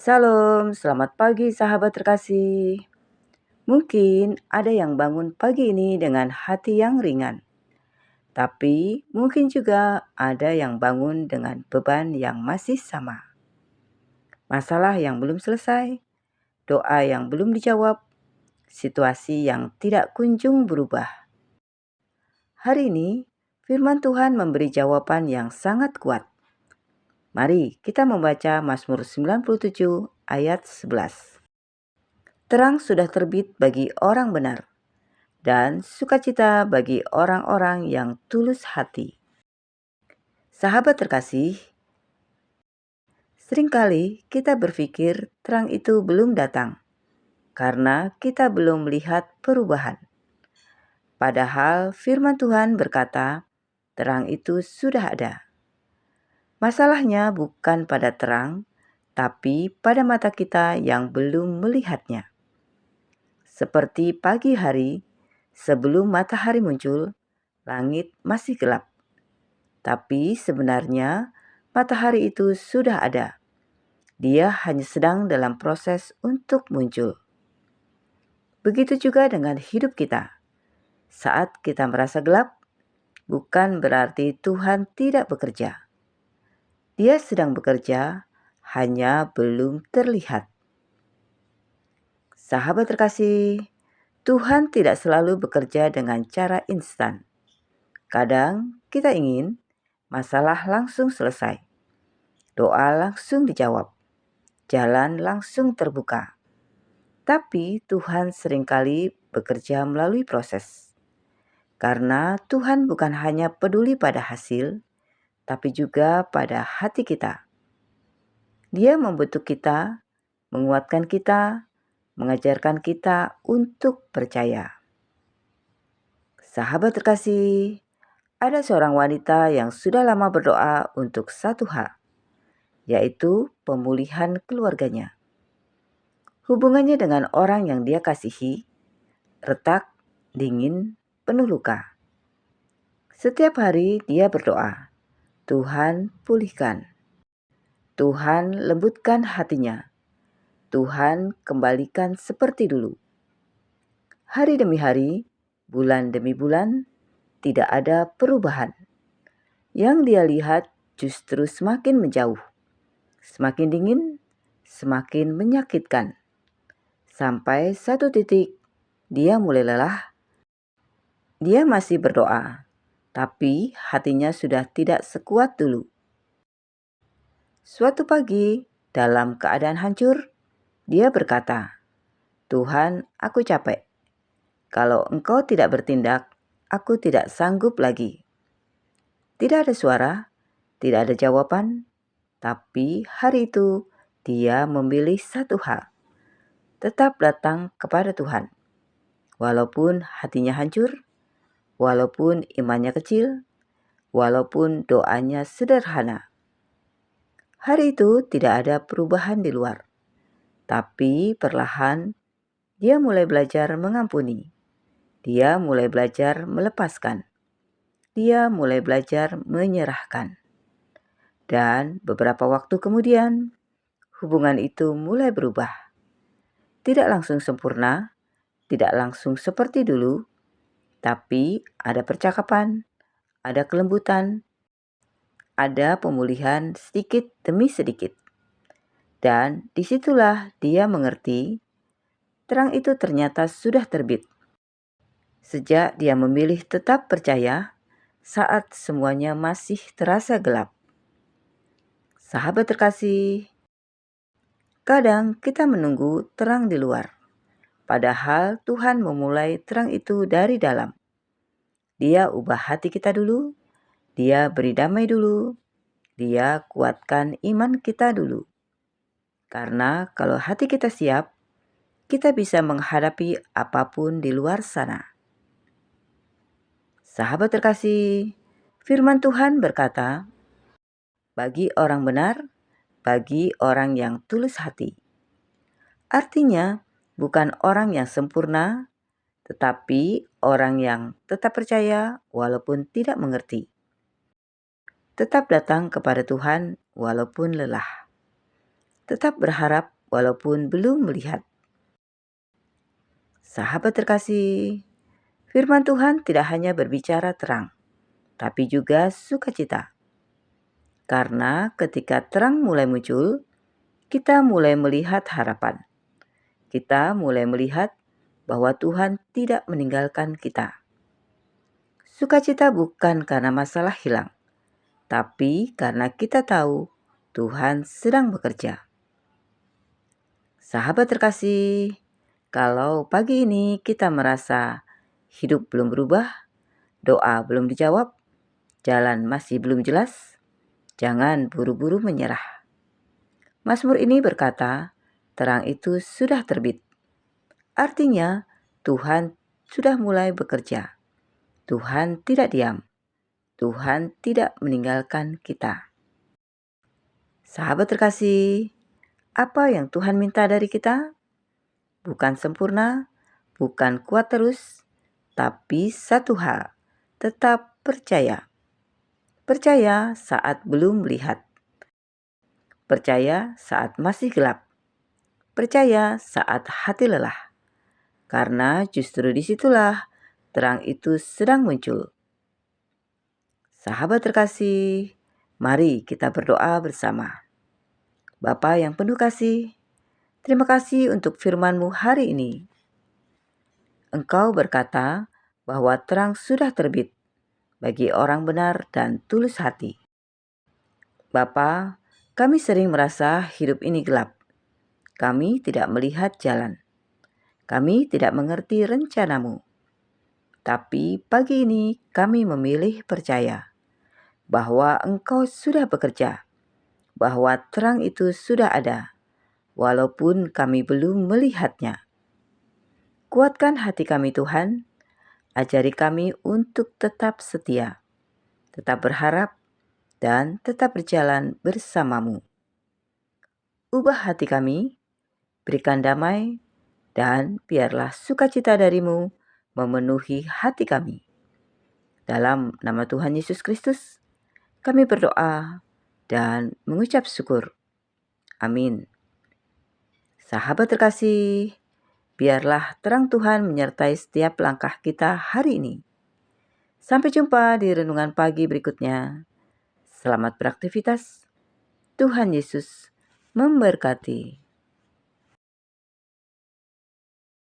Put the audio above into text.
Salam, selamat pagi sahabat terkasih. Mungkin ada yang bangun pagi ini dengan hati yang ringan, tapi mungkin juga ada yang bangun dengan beban yang masih sama. Masalah yang belum selesai, doa yang belum dijawab, situasi yang tidak kunjung berubah. Hari ini, firman Tuhan memberi jawaban yang sangat kuat. Mari kita membaca Mazmur 97 ayat 11. Terang sudah terbit bagi orang benar, dan sukacita bagi orang-orang yang tulus hati. Sahabat terkasih, seringkali kita berpikir terang itu belum datang karena kita belum melihat perubahan. Padahal firman Tuhan berkata, terang itu sudah ada. Masalahnya bukan pada terang, tapi pada mata kita yang belum melihatnya. Seperti pagi hari, sebelum matahari muncul, langit masih gelap. Tapi sebenarnya matahari itu sudah ada. Dia hanya sedang dalam proses untuk muncul. Begitu juga dengan hidup kita. Saat kita merasa gelap, bukan berarti Tuhan tidak bekerja. Dia sedang bekerja, hanya belum terlihat. Sahabat terkasih, Tuhan tidak selalu bekerja dengan cara instan. Kadang kita ingin masalah langsung selesai, doa langsung dijawab, jalan langsung terbuka. Tapi Tuhan seringkali bekerja melalui proses. Karena Tuhan bukan hanya peduli pada hasil, tapi juga pada hati kita. Dia membentuk kita, menguatkan kita, mengajarkan kita untuk percaya. Sahabat terkasih, ada seorang wanita yang sudah lama berdoa untuk satu hal, yaitu pemulihan keluarganya. Hubungannya dengan orang yang dia kasihi retak, dingin, penuh luka. Setiap hari dia berdoa, Tuhan pulihkan, Tuhan lembutkan hatinya, Tuhan kembalikan seperti dulu. Hari demi hari, bulan demi bulan, tidak ada perubahan. Yang dia lihat justru semakin menjauh, semakin dingin, semakin menyakitkan. Sampai satu titik, dia mulai lelah. Dia masih berdoa, tapi hatinya sudah tidak sekuat dulu. Suatu pagi, dalam keadaan hancur, dia berkata, Tuhan, aku capek. Kalau Engkau tidak bertindak, aku tidak sanggup lagi. Tidak ada suara, tidak ada jawaban, tapi hari itu dia memilih satu hal, tetap datang kepada Tuhan. Walaupun hatinya hancur, walaupun imannya kecil, walaupun doanya sederhana. Hari itu tidak ada perubahan di luar, tapi perlahan dia mulai belajar mengampuni. Dia mulai belajar melepaskan. Dia mulai belajar menyerahkan. Dan beberapa waktu kemudian, hubungan itu mulai berubah. Tidak langsung sempurna, tidak langsung seperti dulu, tapi ada percakapan, ada kelembutan, ada pemulihan sedikit demi sedikit. Dan disitulah dia mengerti, terang itu ternyata sudah terbit. Sejak dia memilih tetap percaya saat semuanya masih terasa gelap. Sahabat terkasih, kadang kita menunggu terang di luar. Padahal Tuhan memulai terang itu dari dalam. Dia ubah hati kita dulu, dia beri damai dulu, dia kuatkan iman kita dulu. Karena kalau hati kita siap, kita bisa menghadapi apapun di luar sana. Sahabat terkasih, firman Tuhan berkata, bagi orang benar, bagi orang yang tulus hati. Artinya, bukan orang yang sempurna, tetapi orang yang tetap percaya walaupun tidak mengerti. Tetap datang kepada Tuhan walaupun lelah. Tetap berharap walaupun belum melihat. Sahabat terkasih, firman Tuhan tidak hanya berbicara terang, tapi juga sukacita. Karena ketika terang mulai muncul, kita mulai melihat harapan. Kita mulai melihat bahwa Tuhan tidak meninggalkan kita. Sukacita bukan karena masalah hilang, tapi karena kita tahu Tuhan sedang bekerja. Sahabat terkasih, kalau pagi ini kita merasa hidup belum berubah, doa belum dijawab, jalan masih belum jelas, jangan buru-buru menyerah. Mazmur ini berkata, terang itu sudah terbit. Artinya, Tuhan sudah mulai bekerja. Tuhan tidak diam. Tuhan tidak meninggalkan kita. Sahabat terkasih, apa yang Tuhan minta dari kita? Bukan sempurna, bukan kuat terus, tapi satu hal, tetap percaya. Percaya saat belum melihat. Percaya saat masih gelap. Percaya saat hati lelah. Karena justru disitulah terang itu sedang muncul. Sahabat terkasih, mari kita berdoa bersama. Bapa yang penuh kasih, terima kasih untuk firman-Mu hari ini. Engkau berkata bahwa terang sudah terbit bagi orang benar dan tulus hati. Bapa, kami sering merasa hidup ini gelap. Kami tidak melihat jalan. Kami tidak mengerti rencana-Mu. Tapi pagi ini kami memilih percaya bahwa Engkau sudah bekerja, bahwa terang itu sudah ada, walaupun kami belum melihatnya. Kuatkan hati kami Tuhan, ajari kami untuk tetap setia, tetap berharap, dan tetap berjalan bersama-Mu. Ubah hati kami, berikan damai, dan biarlah sukacita dari-Mu memenuhi hati kami. Dalam nama Tuhan Yesus Kristus, kami berdoa dan mengucap syukur. Amin. Sahabat terkasih, biarlah terang Tuhan menyertai setiap langkah kita hari ini. Sampai jumpa di renungan pagi berikutnya. Selamat beraktivitas. Tuhan Yesus memberkati.